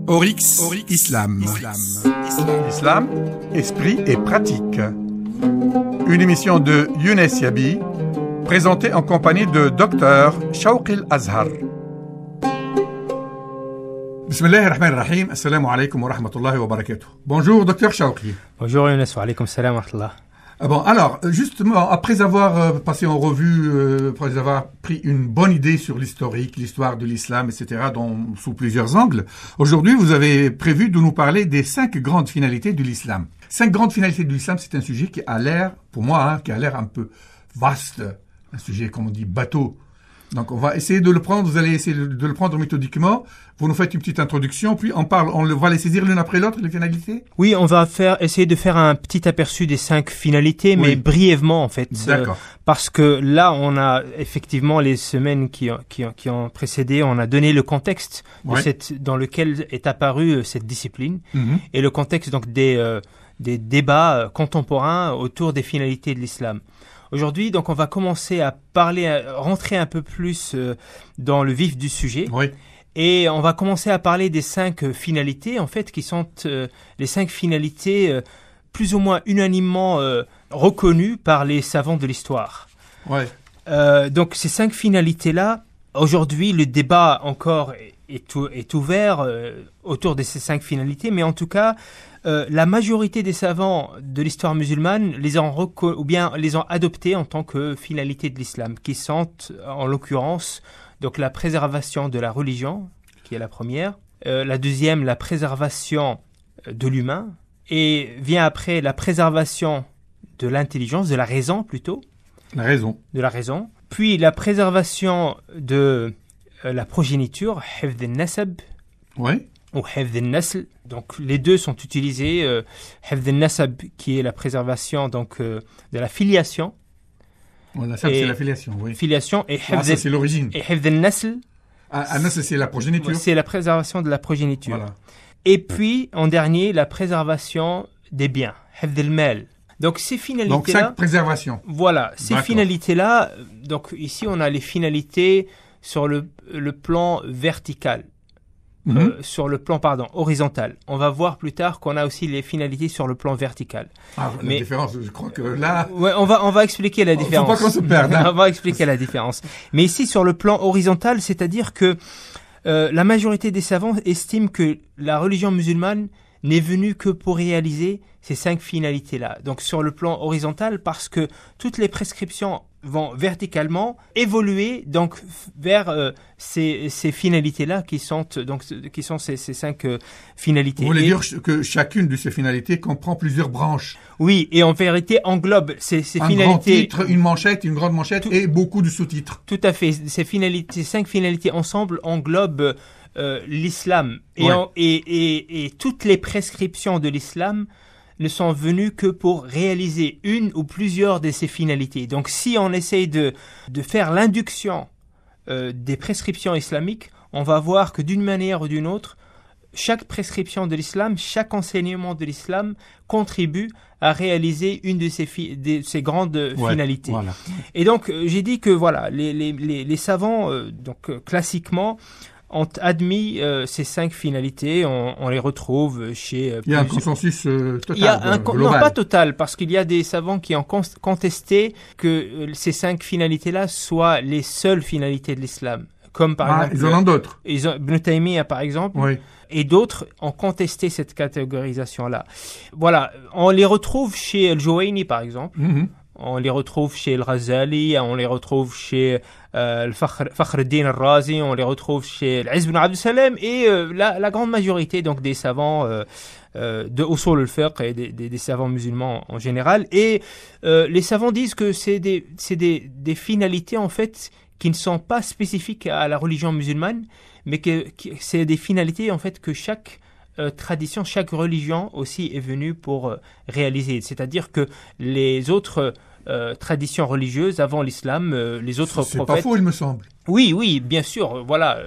Oryx Islam. Islam, esprit et pratique. Une émission de Younes Yabi, présentée en compagnie de Dr Shawqi Al-Azhar. Bismillahirrahmanirrahim. Assalamu alaikum wa rahmatullahi wa barakatuh. Bonjour Dr Shawqi. Bonjour Younes, wa alaikum salam wa rahmatullah. Bon, alors, justement, après avoir passé en revue, après avoir pris une bonne idée sur l'historique, l'histoire de l'islam, etc., sous plusieurs angles, aujourd'hui, vous avez prévu de nous parler des 5 grandes finalités de l'islam. 5 grandes finalités de l'islam, c'est un sujet qui a l'air, pour moi, qui a l'air un peu vaste, un sujet, comme on dit, bateau. Donc, on va essayer de le prendre, vous allez essayer de le prendre méthodiquement. Vous nous faites une petite introduction, puis on va les saisir l'une après l'autre, les finalités? Oui, on va essayer de faire un petit aperçu des 5 finalités, mais brièvement, en fait. D'accord. Parce que là, on a, effectivement, les semaines qui ont précédé, on a donné le contexte dans lequel est apparue cette discipline. Et le contexte, donc, des débats contemporains autour des finalités de l'islam. Aujourd'hui, donc, on va commencer à rentrer un peu plus dans le vif du sujet. Oui. Et on va commencer à parler des 5 finalités, en fait, qui sont les 5 finalités plus ou moins unanimement reconnues par les savants de l'histoire. Ouais. Donc, ces 5 finalités-là, aujourd'hui, le débat encore est ouvert autour de ces 5 finalités, mais en tout cas, la majorité des savants de l'histoire musulmane les ont adoptées en tant que finalité de l'islam, qui sont, en l'occurrence, donc la préservation de la religion, qui est la première, la deuxième, la préservation de l'humain, et vient après la préservation de l'intelligence, de la raison plutôt. La raison. De la raison. Puis la préservation de la progéniture, hifdh al-nasab. Oui. Ou hifdh al-nasl. Donc les deux sont utilisés. Hifdh al-nasab, qui est la préservation donc de la filiation. Voilà, ça c'est la filiation, oui. Filiation et ça c'est l'origine. Et hifdh al-nasl. Nasl, c'est la progéniture. C'est la préservation de la progéniture. Voilà. Et puis en dernier, la préservation des biens, hifdh al-mal. Donc ces finalités-là. Donc 5 préservations. Voilà, ces finalités-là. Donc ici on a les finalités sur le plan vertical. Sur le plan horizontal. On va voir plus tard qu'on a aussi les finalités sur le plan vertical. La différence, je crois que là... Ouais, on va expliquer la différence. Faut pas qu'on se perde. On va expliquer la différence. Mais ici, sur le plan horizontal, c'est-à-dire que la majorité des savants estiment que la religion musulmane n'est venue que pour réaliser ces 5 finalités-là. Donc sur le plan horizontal, parce que toutes les prescriptions vont verticalement évoluer donc vers ces finalités-là qui sont ces 5 finalités. Vous voulez dire que chacune de ces finalités comprend plusieurs branches? Oui, et en vérité englobe ces finalités. Un grand titre, une manchette, une grande manchette et beaucoup de sous-titres. Tout à fait. Ces 5 finalités ensemble englobent l'islam. Et toutes les prescriptions de l'islam ne sont venues que pour réaliser une ou plusieurs de ces finalités. Donc si on essaye de faire l'induction des prescriptions islamiques, on va voir que d'une manière ou d'une autre, chaque prescription de l'islam, chaque enseignement de l'islam contribue à réaliser une de ces grandes finalités. Voilà. Et donc j'ai dit que voilà, les savants classiquement ont admis ces 5 finalités, on les retrouve chez... Il y a un consensus total, global. Non, pas total, parce qu'il y a des savants qui ont contesté que ces 5 finalités-là soient les seules finalités de l'islam. Comme par exemple... Ils en ont d'autres. Ibn Taymiyyah, par exemple. Oui. Et d'autres ont contesté cette catégorisation-là. Voilà, on les retrouve chez Al-Juwayni, par exemple. On les retrouve chez Al-Ghazali, on les retrouve chez Fakhr al-Din al-Razi, on les retrouve chez Al-Izz ibn Abd al-Salam et la grande majorité donc des savants de Usul al-Fiqh et des savants musulmans en général. Et les savants disent que c'est des finalités en fait qui ne sont pas spécifiques à la religion musulmane, mais que c'est des finalités en fait que chaque tradition, chaque religion aussi est venue pour réaliser. C'est-à-dire que les autres traditions religieuses avant l'islam, les autres prophètes... C'est pas faux, il me semble. Oui, bien sûr. Voilà,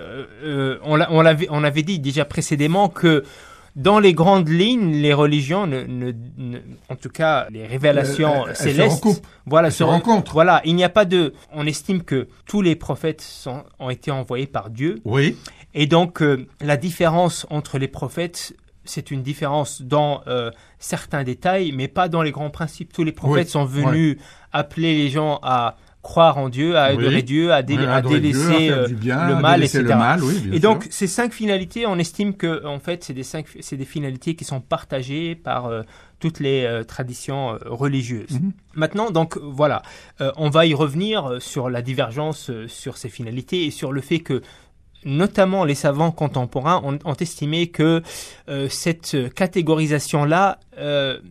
on avait dit déjà précédemment que dans les grandes lignes, les religions, en tout cas les révélations célestes, se rencontrent. Voilà, il n'y a pas de. On estime que tous les prophètes ont été envoyés par Dieu. Oui. Et donc la différence entre les prophètes, c'est une différence dans certains détails, mais pas dans les grands principes. Tous les prophètes sont venus appeler les gens à croire en Dieu, à adorer Dieu, à délaisser le mal, etc. Et donc, ces 5 finalités, on estime que, en fait, c'est des finalités qui sont partagées par toutes les traditions religieuses. Maintenant, donc, voilà, on va y revenir sur la divergence sur ces finalités et sur le fait que, notamment les savants contemporains ont estimé que cette catégorisation-là,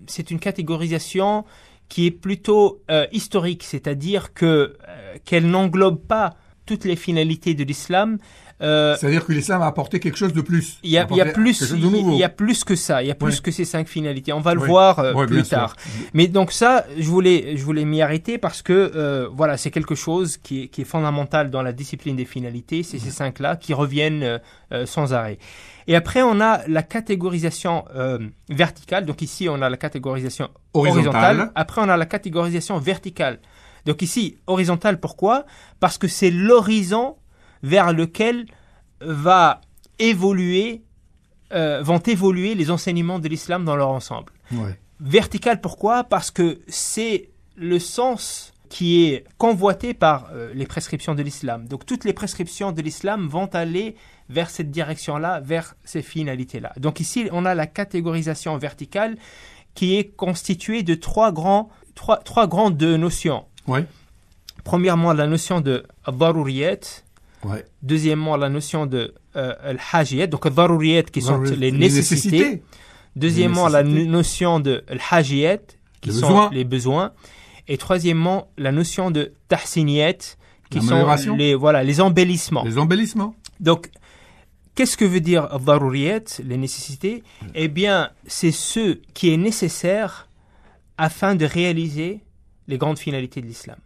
c'est une catégorisation qui est plutôt historique, c'est-à-dire qu'elle n'englobe pas toutes les finalités de l'islam. C'est-à-dire que l'islam a apporté quelque chose de plus. Il y a plus que ça, il y a plus que ces 5 finalités. On va le voir plus tard. Mais donc ça, je voulais m'y arrêter parce que voilà, c'est quelque chose qui est fondamental dans la discipline des finalités. C'est ces 5-là qui reviennent sans arrêt. Et après, on a la catégorisation verticale. Donc ici, on a la catégorisation horizontale. Après, on a la catégorisation verticale. Donc ici, horizontale, pourquoi ? Parce que c'est l'horizon vers lequel vont évoluer les enseignements de l'islam dans leur ensemble. Ouais. Vertical, pourquoi ? Parce que c'est le sens qui est convoité par les prescriptions de l'islam. Donc toutes les prescriptions de l'islam vont aller vers cette direction-là, vers ces finalités-là. Donc ici, on a la catégorisation verticale qui est constituée de trois grandes notions. Ouais. Premièrement, la notion de daruriyat. Ouais. Deuxièmement, la notion de al-hajiyat, donc al-daruriyat qui sont les nécessités. Deuxièmement, la notion de al-hajiyat qui sont les besoins. Et troisièmement, la notion de tahsiniyat qui sont les embellissements. Les embellissements. Donc, qu'est-ce que veut dire al-daruriyat, les nécessités ? Eh bien, c'est ce qui est nécessaire afin de réaliser les grandes finalités de l'islam.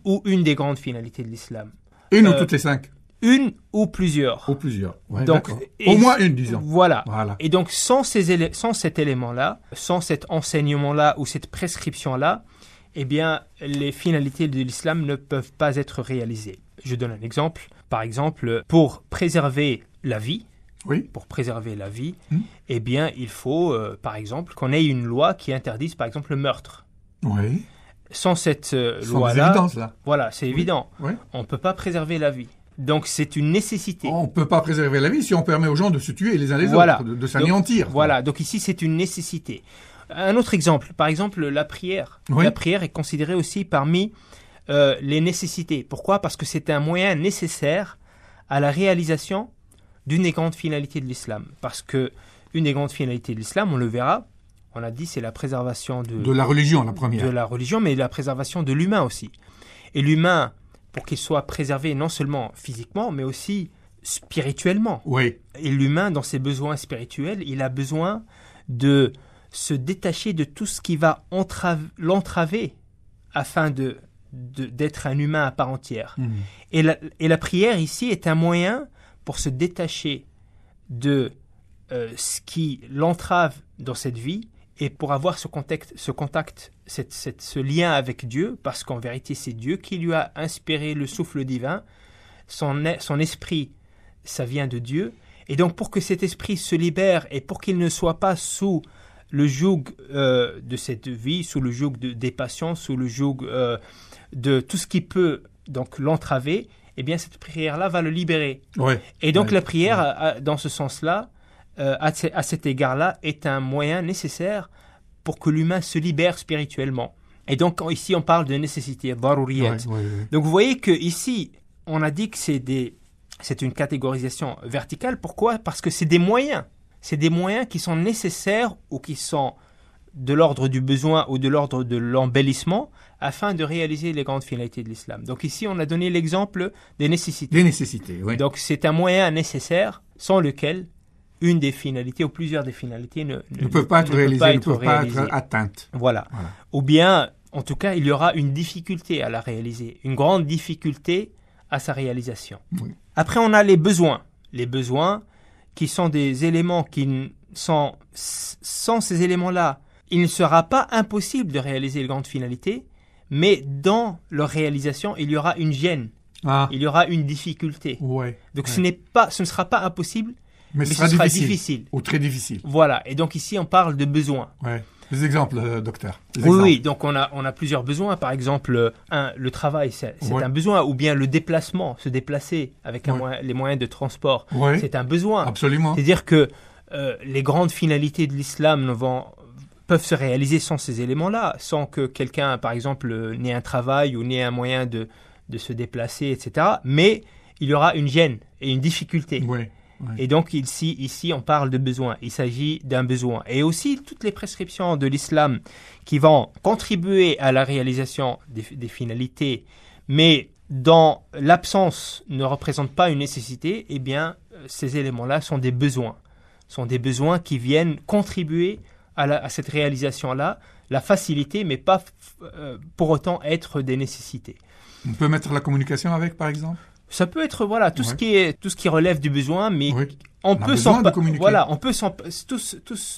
Ou une des grandes finalités de l'islam. Une ou toutes les 5 ? Une ou plusieurs. Ou plusieurs. Ouais, donc, au moins une, disons. Voilà. Et donc, sans cet élément-là, sans cet enseignement-là ou cette prescription-là, eh bien, les finalités de l'islam ne peuvent pas être réalisées. Je donne un exemple. Par exemple, pour préserver la vie, eh bien, il faut, par exemple, qu'on ait une loi qui interdise, par exemple, le meurtre. Oui. Sans cette loi-là, voilà, c'est évident. Oui. On ne peut pas préserver la vie. Donc, c'est une nécessité. On ne peut pas préserver la vie si on permet aux gens de se tuer les uns les autres, de s'anéantir. Voilà, donc ici, c'est une nécessité. Un autre exemple, par exemple, la prière. Oui. La prière est considérée aussi parmi les nécessités. Pourquoi ? Parce que c'est un moyen nécessaire à la réalisation d'une des grandes finalités de l'islam. Parce que une des grandes finalités de l'islam, on le verra, on a dit, c'est la préservation de la religion, la première. De la religion, mais la préservation de l'humain aussi. Et l'humain, pour qu'il soit préservé non seulement physiquement, mais aussi spirituellement. Oui. Et l'humain, dans ses besoins spirituels, il a besoin de se détacher de tout ce qui va l'entraver afin d'être un humain à part entière. Et la prière ici est un moyen pour se détacher de ce qui l'entrave dans cette vie et pour avoir ce contact, ce lien avec Dieu, parce qu'en vérité c'est Dieu qui lui a inspiré le souffle divin, son esprit, ça vient de Dieu, et donc pour que cet esprit se libère et pour qu'il ne soit pas sous le joug de cette vie, sous le joug des passions, sous le joug de tout ce qui peut donc l'entraver, eh bien cette prière-là va le libérer. Ouais. Et donc la prière, dans ce sens-là, à cet égard-là, est un moyen nécessaire pour que l'humain se libère spirituellement. Et donc ici on parle de nécessité, daruriyat. Donc vous voyez que ici on a dit que c'est une catégorisation verticale. Pourquoi ? Parce que c'est des moyens. C'est des moyens qui sont nécessaires ou qui sont de l'ordre du besoin ou de l'ordre de l'embellissement afin de réaliser les grandes finalités de l'islam. Donc ici, on a donné l'exemple des nécessités. Des nécessités, oui. Donc c'est un moyen nécessaire sans lequel une des finalités ou plusieurs des finalités ne peuvent pas être réalisées, ne peuvent pas être atteintes. Voilà. Ou bien, en tout cas, il y aura une difficulté à la réaliser, une grande difficulté à sa réalisation. Oui. Après, on a les besoins. Les besoins qui sont des éléments qui sans ces éléments-là, il ne sera pas impossible de réaliser les grandes finalités, mais dans leur réalisation, il y aura une gêne, il y aura une difficulté. Donc ce ne sera pas impossible, mais ce sera difficile. Ou très difficile. Voilà, et donc ici on parle de besoins. Des exemples, docteur. Oui, donc on a plusieurs besoins. Par exemple, le travail, c'est un besoin, ou bien le déplacement, se déplacer avec les moyens de transport, c'est un besoin. Absolument. C'est-à-dire que les grandes finalités de l'islam peuvent se réaliser sans ces éléments-là, sans que quelqu'un, par exemple, n'ait un travail ou n'ait un moyen de se déplacer, etc. Mais il y aura une gêne et une difficulté. Et donc ici, on parle de besoin. Il s'agit d'un besoin. Et aussi, toutes les prescriptions de l'islam qui vont contribuer à la réalisation des finalités, mais dans l'absence ne représentent pas une nécessité, eh bien, ces éléments-là sont des besoins. Sont des besoins qui viennent contribuer à cette réalisation-là, la faciliter, mais pas pour autant être des nécessités. On peut mettre la communication avec, par exemple ? Ça peut être tout ce qui relève du besoin, mais on peut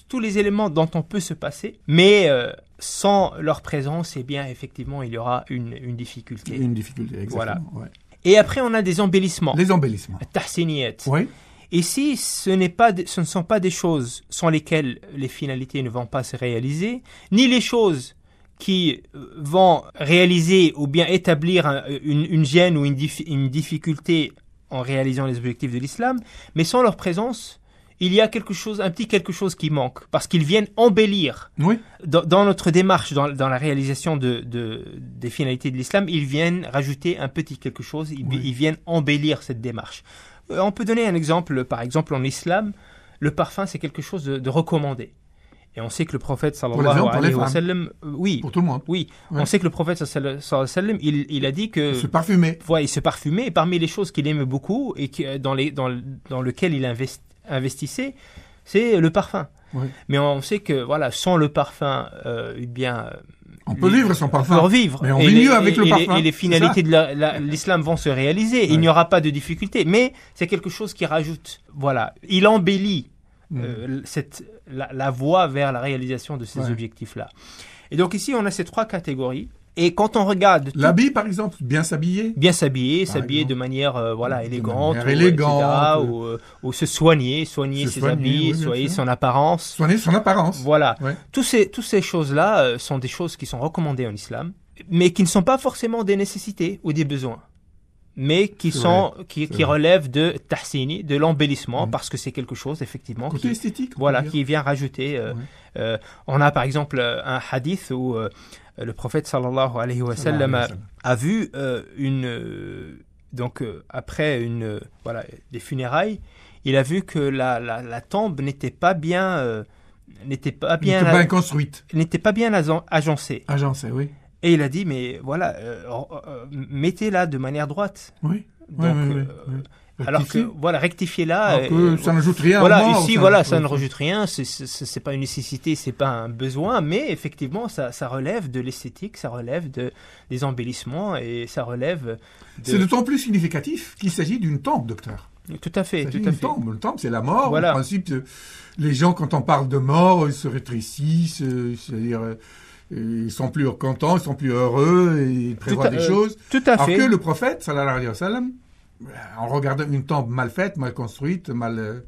tous les éléments dont on peut se passer, mais sans leur présence, eh bien effectivement il y aura une difficulté. Une difficulté, exactement. Voilà. Et après on a des embellissements. Les embellissements. Tahsiniyat. Oui. Ici, ce ne sont pas des choses sans lesquelles les finalités ne vont pas se réaliser, ni les choses qui vont réaliser ou bien établir une gêne ou une difficulté en réalisant les objectifs de l'islam, mais sans leur présence, il y a un petit quelque chose qui manque, parce qu'ils viennent embellir. Dans notre démarche, dans la réalisation des finalités de l'islam, ils viennent rajouter un petit quelque chose, ils viennent embellir cette démarche. On peut donner un exemple, par exemple en islam, le parfum c'est quelque chose de recommandé. Et on sait que le prophète sallallahu alayhi wa sallam, pour tout le monde. On sait que le prophète sallallahu alayhi wa sallam, il a dit que il se parfumait. Il se parfumait, et parmi les choses qu'il aimait beaucoup et dans lequel il investissait, c'est le parfum. Mais on sait que sans le parfum, on peut vivre sans parfum. On peut revivre. Mais on vit mieux avec le parfum. Et les finalités de l'islam vont se réaliser. Il n'y aura pas de difficulté. Mais c'est quelque chose qui rajoute. Il embellit la voie vers la réalisation de ces objectifs-là. Et donc ici, on a ces trois catégories. Et quand on regarde... L'habit, par exemple, bien s'habiller. Bien s'habiller de manière élégante. Ou se soigner ses habits, soigner son apparence. Soigner son apparence. Voilà. Toutes ces choses-là sont des choses qui sont recommandées en islam, mais qui ne sont pas forcément des nécessités ou des besoins, mais qui relèvent de tahsini, de l'embellissement, parce que c'est quelque chose, effectivement, côté esthétique, qui vient rajouter. On a par exemple un hadith où le prophète sallallahu alayhi wa sallam a vu après des funérailles, il a vu que la tombe n'était pas bien construite, n'était pas bien agencée. Agencée, oui. Et il a dit, mais mettez-la de manière droite. Alors que, rectifiez-la. Ça n'ajoute rien. Ici, ça ne rajoute rien. C'est pas une nécessité, c'est pas un besoin, mais effectivement, ça relève de l'esthétique, ça relève des embellissements et ça relève. C'est d'autant plus significatif qu'il s'agit d'une tombe, docteur. Tout à fait. Tombe. Une tombe, c'est la mort. En principe, les gens, quand on parle de mort, ils se rétrécissent, c'est-à-dire. Ils sont plus contents, ils sont plus heureux, et ils prévoient des choses. Tout à fait. Alors que le prophète, sallallahu alayhi wa sallam, en regardant une tombe mal faite, mal construite, mal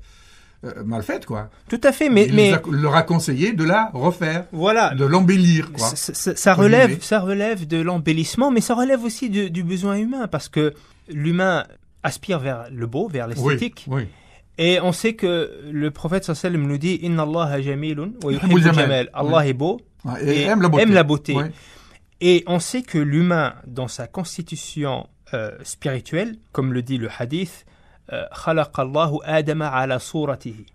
faite, quoi. Tout à fait, il leur a conseillé de la refaire, de l'embellir, quoi. Ça relève de l'embellissement, mais ça relève aussi du besoin humain, parce que l'humain aspire vers le beau, vers l'esthétique. Oui. Et on sait que le prophète sallallahu alayhi wa sallam nous dit Inna Allah jamilun wa yuhibbul jamal. Allah est beau et aime la beauté. Oui. Et on sait que l'humain, dans sa constitution spirituelle, comme le dit le hadith, Khalaqallahu Adama ala suratihi.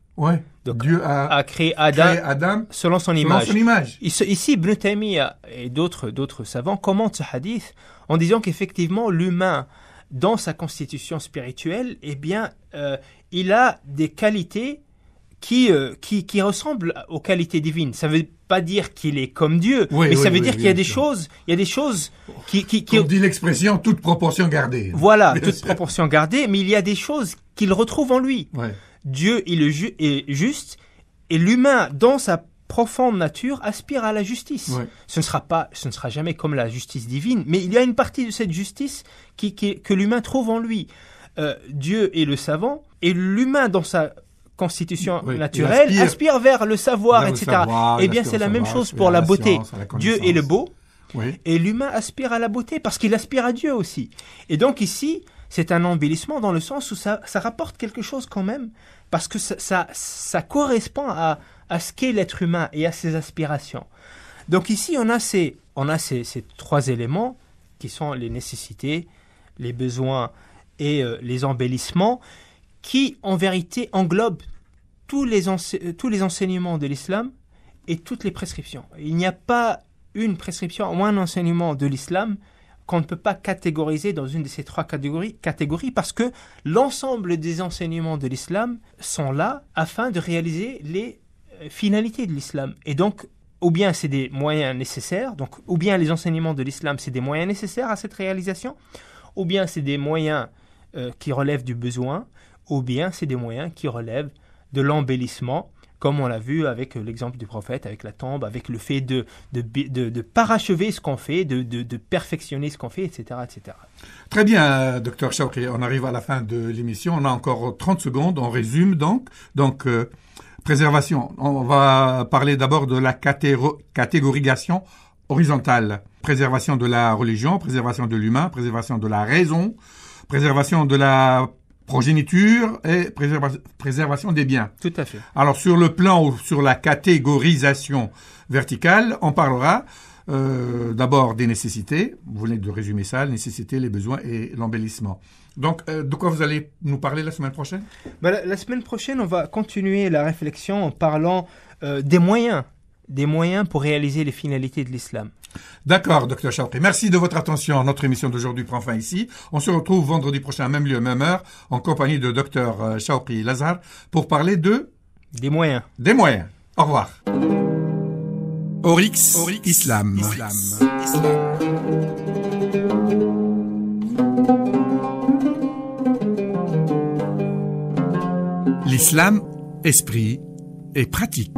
Donc, Dieu a créé Adam selon son image. Ici, Ibn Taymiyyah et d'autres savants commentent ce hadith en disant qu'effectivement, l'humain, dans sa constitution spirituelle, il a des qualités qui ressemblent aux qualités divines. Ça ne veut pas dire qu'il est comme Dieu, mais ça veut dire qu'il y a des choses, qui on dit l'expression toute proportion gardée. Voilà, toute proportion gardée, mais il y a des choses qu'il retrouve en lui. Dieu, il est juste, Et l'humain, dans sa profonde nature, aspire à la justice. Ouais. Ce ne sera jamais comme la justice divine, mais il y a une partie de cette justice que l'humain trouve en lui. Dieu est le savant, et l'humain, dans sa constitution naturelle, aspire vers le savoir, etc. Eh bien, c'est la même chose pour la beauté. Dieu est le beau, et l'humain aspire à la beauté, parce qu'il aspire à Dieu aussi. Et donc ici, c'est un embellissement dans le sens où ça rapporte quelque chose quand même, parce que ça correspond à ce qu'est l'être humain et à ses aspirations. Donc ici, on a ces trois éléments qui sont les nécessités, les besoins et les embellissements, qui en vérité englobent tous les enseignements de l'islam et toutes les prescriptions. Il n'y a pas une prescription ou un enseignement de l'islam qu'on ne peut pas catégoriser dans une de ces trois catégories parce que l'ensemble des enseignements de l'islam sont là afin de réaliser les finalités de l'islam. Et donc, ou bien c'est des moyens nécessaires, donc ou bien les enseignements de l'islam, c'est des moyens nécessaires à cette réalisation, ou bien c'est des moyens qui relèvent du besoin, ou bien c'est des moyens qui relèvent de l'embellissement, comme on l'a vu avec l'exemple du prophète, avec la tombe, avec le fait de parachever ce qu'on fait, de perfectionner ce qu'on fait, etc., etc. Très bien, Dr Chawqi, on arrive à la fin de l'émission, on a encore 30 secondes, on résume donc. Préservation, on va parler d'abord de la catégorisation horizontale. Préservation de la religion, préservation de l'humain, préservation de la raison, préservation de la progéniture et préservation des biens. Tout à fait. Alors sur le plan ou sur la catégorisation verticale, on parlera d'abord des nécessités. Vous venez de résumer ça, les nécessités, les besoins et l'embellissement. Donc, de quoi vous allez nous parler la semaine prochaine ? La semaine prochaine, on va continuer la réflexion en parlant des moyens pour réaliser les finalités de l'islam. D'accord, Dr Chawqi. Merci de votre attention. Notre émission d'aujourd'hui prend fin ici. On se retrouve vendredi prochain, même lieu, même heure, en compagnie de Dr Chawqi Lazar, pour parler des moyens. Des moyens. Au revoir. Oryx Islam. L'islam, esprit et pratique.